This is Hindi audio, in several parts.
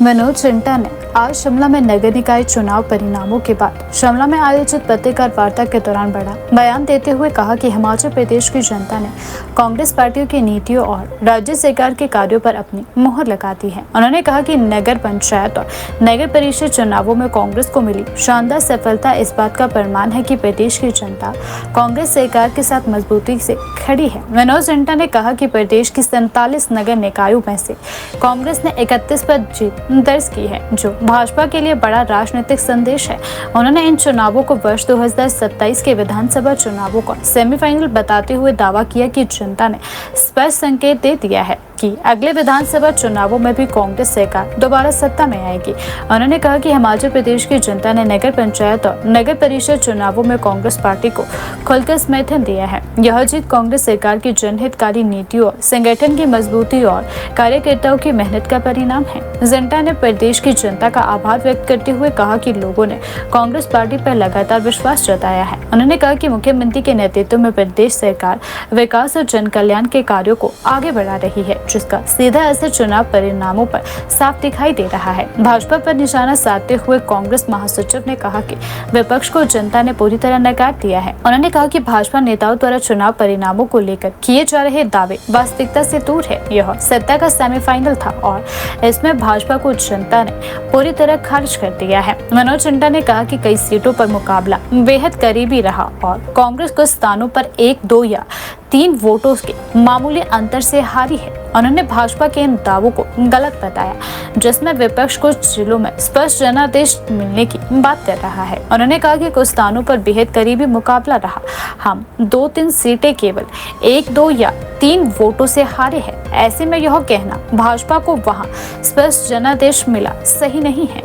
मनोज सिन्हा ने आज शिमला में नगर निकाय चुनाव परिणामों के बाद शिमला में आयोजित पत्रकार वार्ता के दौरान बड़ा बयान देते हुए कहा कि हिमाचल प्रदेश की जनता ने कांग्रेस पार्टियों की नीतियों और राज्य सरकार के कार्यों पर अपनी मुहर लगा दी है। उन्होंने कहा कि नगर पंचायत और नगर परिषद चुनावों में कांग्रेस को मिली शानदार सफलता इस बात का प्रमाण है कि प्रदेश की जनता कांग्रेस सरकार के साथ मजबूती से खड़ी है। मनोज सिन्हा ने कहा कि प्रदेश की 47 नगर निकायों में से कांग्रेस ने 31 पर जीत दर्ज की है, जो भाजपा के लिए बड़ा राजनीतिक संदेश है। उन्होंने इन चुनावों को वर्ष 2027 के विधानसभा चुनावों का सेमीफाइनल बताते हुए दावा किया कि जनता ने स्पष्ट संकेत दे दिया है कि अगले विधानसभा चुनावों में भी कांग्रेस सरकार दोबारा सत्ता में आएगी। उन्होंने कहा कि हिमाचल प्रदेश की जनता ने नगर पंचायत और नगर परिषद चुनावों में कांग्रेस पार्टी को खुलकर समर्थन दिया है। यह जीत कांग्रेस सरकार की जनहितकारी नीतियों और संगठन की मजबूती और कार्यकर्ताओं की मेहनत का परिणाम है। जनता ने प्रदेश की जनता का आभार व्यक्त करते हुए कहा कि लोगों ने कांग्रेस पार्टी पर लगातार विश्वास जताया है। उन्होंने कहा कि मुख्यमंत्री के नेतृत्व में प्रदेश सरकार विकास और जन कल्याण के कार्यों को आगे बढ़ा रही है, जिसका सीधा असर चुनाव परिणामों पर साफ दिखाई दे रहा है। भाजपा पर निशाना साधते हुए कांग्रेस महासचिव ने कहा कि विपक्ष को जनता ने पूरी तरह नकार दिया है। उन्होंने कहा कि भाजपा नेताओं द्वारा चुनाव परिणामों को लेकर किए जा रहे दावे वास्तविकता से दूर है। यह सत्ता का सेमीफाइनल था और इसमें भाजपा को जनता ने पूरी तरह खारिज कर दिया है। मनोज सिन्हा ने कहा कि कई सीटों पर मुकाबला बेहद करीबी रहा और कांग्रेस कुछ स्थानों पर 1, 2 या 3 वोटों के मामूली अंतर से हारी है। उन्होंने भाजपा के इन दावों को गलत बताया, जिसमें विपक्ष कुछ जिलों में स्पष्ट जनादेश मिलने की बात कर रहा है। उन्होंने कहा कि कुछ स्थानों पर बेहद करीबी मुकाबला रहा। हम 2-3 सीटें केवल 1, 2 या 3 वोटों से हारे हैं। ऐसे में यह कहना भाजपा को वहां स्पष्ट जनादेश मिला सही नहीं है।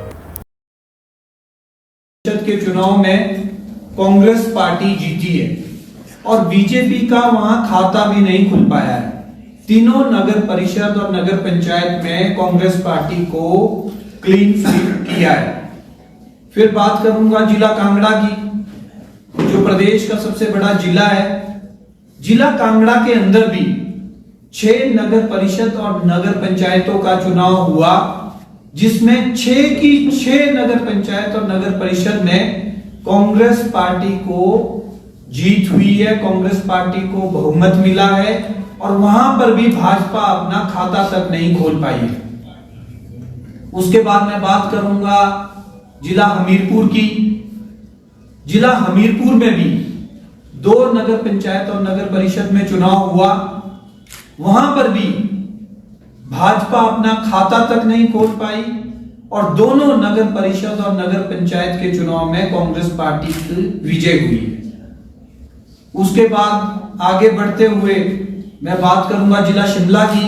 के चुनाव में कांग्रेस पार्टी जीती है और बीजेपी का वहां खाता भी नहीं खुल पाया है। तीनों नगर परिषद और नगर पंचायत में कांग्रेस पार्टी को क्लीन स्वीप किया है। फिर बात करूंगा जिला कांगड़ा की, जो प्रदेश का सबसे बड़ा जिला है। जिला कांगड़ा के अंदर भी 6 नगर परिषद और नगर पंचायतों का चुनाव हुआ, जिसमें 6 की 6 नगर पंचायत और नगर परिषद में कांग्रेस पार्टी को जीत हुई है, कांग्रेस पार्टी को बहुमत मिला है और वहां पर भी भाजपा अपना खाता तक नहीं खोल पाई है। उसके बाद मैं बात करूंगा जिला हमीरपुर की। जिला हमीरपुर में भी 2 नगर पंचायत और नगर परिषद में चुनाव हुआ, वहां पर भी भाजपा अपना खाता तक नहीं खोल पाई और दोनों नगर परिषद और नगर पंचायत के चुनाव में कांग्रेस पार्टी की विजय हुई है। उसके बाद आगे बढ़ते हुए मैं बात करूंगा जिला शिमला की।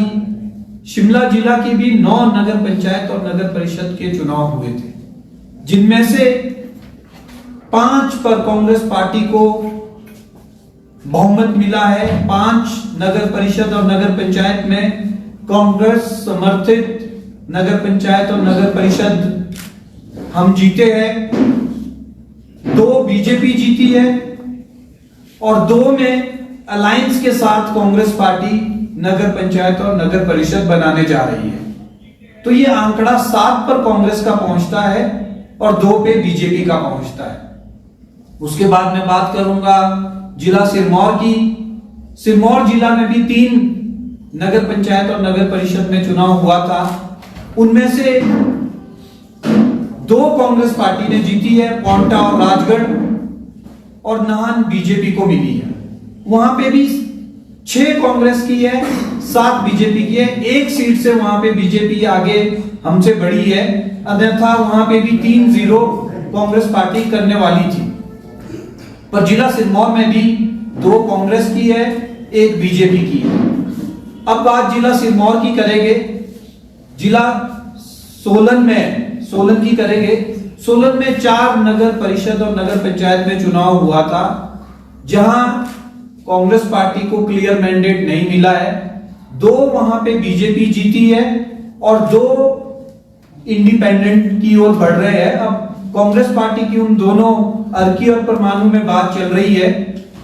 शिमला जिला की भी 9 नगर पंचायत और नगर परिषद के चुनाव हुए थे, जिनमें से 5 पर कांग्रेस पार्टी को बहुमत मिला है। 5 नगर परिषद और नगर पंचायत में कांग्रेस समर्थित नगर पंचायत और नगर परिषद हम जीते हैं। 2 बीजेपी जीती है और 2 में अलायंस के साथ कांग्रेस पार्टी नगर पंचायत और नगर परिषद बनाने जा रही है। तो ये आंकड़ा 7 पर कांग्रेस का पहुंचता है और 2 पे बीजेपी का पहुंचता है। उसके बाद मैं बात करूंगा जिला सिरमौर की। सिरमौर जिला में भी 3 नगर पंचायत और नगर परिषद में चुनाव हुआ था, उनमें से 2 कांग्रेस पार्टी ने जीती है, पौंटा और राजगढ़, और नाहन बीजेपी को मिली है। वहां पे भी 6 कांग्रेस की है, 7 बीजेपी की है। 1 सीट से वहां पे बीजेपी आगे हमसे बड़ी है, अन्यथा वहां पे भी 3-0 कांग्रेस पार्टी करने वाली थी। पर जिला सिरमौर में भी 2 कांग्रेस की है, 1 बीजेपी की है। अब बात जिला सिरमौर की करेंगे। जिला सोलन की करेंगे। सोलन में 4 नगर परिषद और नगर पंचायत में चुनाव हुआ था, जहां कांग्रेस पार्टी को क्लियर मैंडेट नहीं मिला है। 2 वहां पे बीजेपी जीती है और 2 इंडिपेंडेंट की ओर बढ़ रहे हैं। अब कांग्रेस पार्टी की उन दोनों अर्की और परमाणु में बात चल रही है,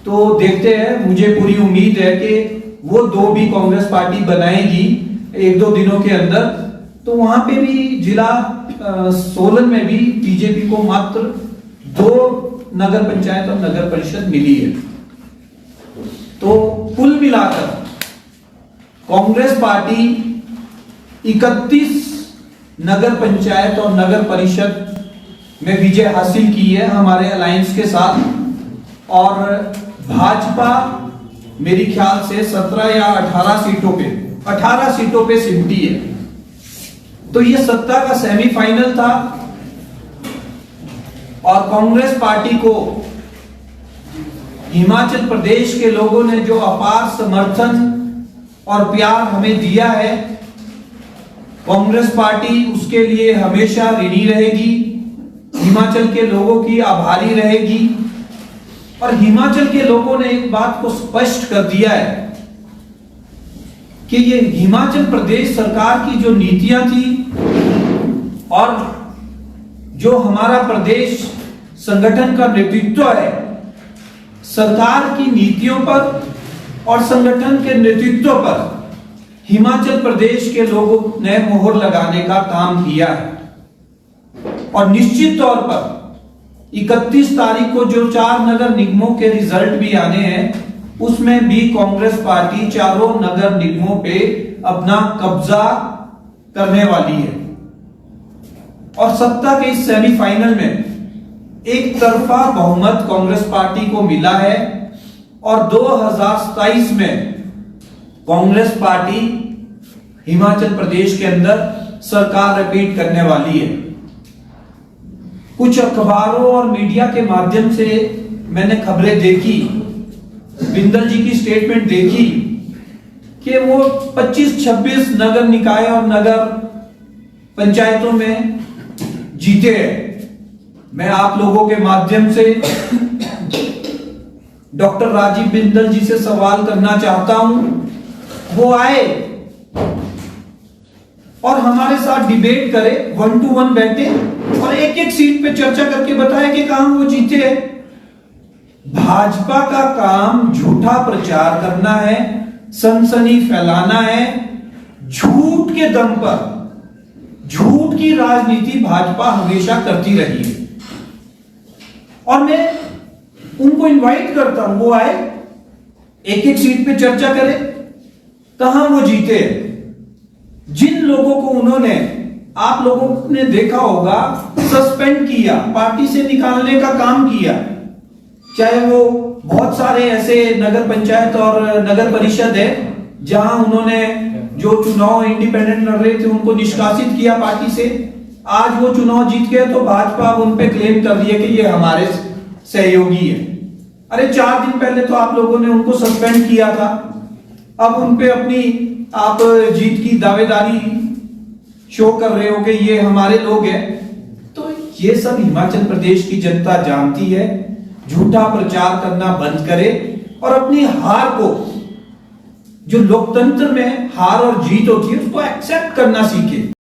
तो देखते हैं। मुझे पूरी उम्मीद है कि वो 2 भी कांग्रेस पार्टी बनाएगी 1-2 दिनों के अंदर। तो वहां पे भी जिला सोलन में भी बीजेपी को मात्र 2 नगर पंचायत और नगर परिषद मिली है। तो कुल मिलाकर कांग्रेस पार्टी 31 नगर पंचायत और नगर परिषद में विजय हासिल की है हमारे अलायंस के साथ, और भाजपा मेरी ख्याल से 17 या 18 सीटों पे सिमटी है। तो ये सत्ता का सेमीफाइनल था और कांग्रेस पार्टी को हिमाचल प्रदेश के लोगों ने जो अपार समर्थन और प्यार हमें दिया है, कांग्रेस पार्टी उसके लिए हमेशा ऋणी रहेगी, हिमाचल के लोगों की आभारी रहेगी। और हिमाचल के लोगों ने एक बात को स्पष्ट कर दिया है कि ये हिमाचल प्रदेश सरकार की जो नीतियां थी और जो हमारा प्रदेश संगठन का नेतृत्व है, सरकार की नीतियों पर और संगठन के नेतृत्व पर हिमाचल प्रदेश के लोगों ने मोहर लगाने का काम किया है। और निश्चित तौर पर 31 तारीख को जो 4 नगर निगमों के रिजल्ट भी आने हैं, उसमें भी कांग्रेस पार्टी चारों नगर निगमों पे अपना कब्जा करने वाली है। और सत्ता के इस सेमीफाइनल में एक तरफा बहुमत कांग्रेस पार्टी को मिला है और 2027 में कांग्रेस पार्टी हिमाचल प्रदेश के अंदर सरकार रिपीट करने वाली है। कुछ अखबारों और मीडिया के माध्यम से मैंने खबरें देखी, बिंदल जी की स्टेटमेंट देखी कि वो 25-26 नगर निकाय और नगर पंचायतों में जीते हैं। मैं आप लोगों के माध्यम से डॉक्टर राजीव बिंदल जी से सवाल करना चाहता हूं, वो आए और हमारे साथ डिबेट करे, 1 to 1 बैठे और एक एक सीट पे चर्चा करके बताए कि कहां वो जीते हैं। भाजपा का काम झूठा प्रचार करना है, सनसनी फैलाना है, झूठ के दम पर झूठ की राजनीति भाजपा हमेशा करती रही है। और मैं उनको इनवाइट करता हूं, वो आए, एक एक सीट पे चर्चा करें, कहां वो जीते। जिन लोगों को उन्होंने, आप लोगों ने देखा होगा, सस्पेंड किया, पार्टी से निकालने का काम किया, चाहे वो बहुत सारे ऐसे नगर पंचायत और नगर परिषद है जहां उन्होंने जो चुनाव इंडिपेंडेंट लड़ रहे थे उनको निष्कासित किया पार्टी से। आज वो चुनाव जीत गए तो भाजपा अब उन पे क्लेम कर दिए कि ये हमारे सहयोगी है। अरे 4 दिन पहले तो आप लोगों ने उनको सस्पेंड किया था, अब उन पे अपनी आप जीत की दावेदारी शो कर रहे हो कि ये हमारे लोग हैं। तो ये सब हिमाचल प्रदेश की जनता जानती है। झूठा प्रचार करना बंद करे और अपनी हार को, जो लोकतंत्र में हार और जीत होती है, उसको एक्सेप्ट करना सीखे।